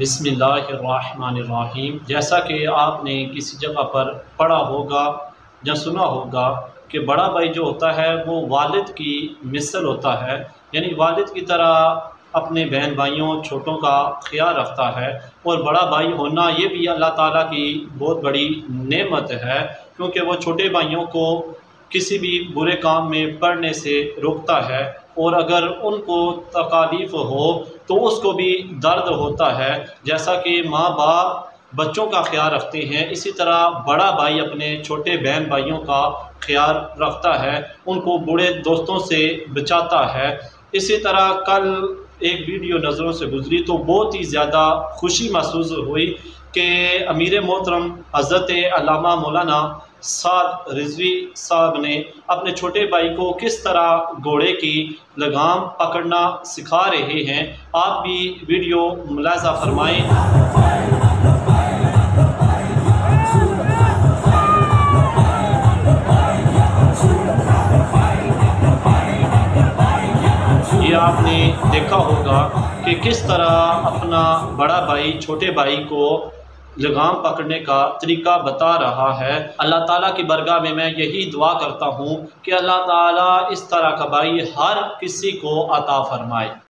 बिस्मिल्लाहिर्रहमानिर्रहीम। जैसा कि आपने किसी जगह पर पढ़ा होगा या सुना होगा कि बड़ा भाई जो होता है वो वालिद की मिसल होता है, यानी वालिद की तरह अपने बहन भाइयों छोटों का ख्याल रखता है। और बड़ा भाई होना ये भी अल्लाह ताला की बहुत बड़ी नेमत है, क्योंकि वो छोटे भाइयों को किसी भी बुरे काम में पड़ने से रोकता है, और अगर उनको तकालीफ हो तो उसको भी दर्द होता है। जैसा कि माँ बाप बच्चों का ख्याल रखते हैं, इसी तरह बड़ा भाई अपने छोटे बहन भाइयों का ख्याल रखता है, उनको बुरे दोस्तों से बचाता है। इसी तरह कल एक वीडियो नज़रों से गुजरी तो बहुत ही ज़्यादा खुशी महसूस हुई कि अमीर मोहतरम हज़रत अल्लामा मौलाना साद रिजवी साहब ने अपने छोटे भाई को किस तरह घोड़े की लगाम पकड़ना सिखा रहे हैं। आप भी वीडियो मुलाज़ा फरमाएं। ये आपने देखा होगा कि किस तरह अपना बड़ा भाई छोटे भाई को लगाम पकड़ने का तरीका बता रहा है। अल्लाह ताला की बरगाह में मैं यही दुआ करता हूँ कि अल्लाह ताला इस तरह का भाई हर किसी को अता फरमाए।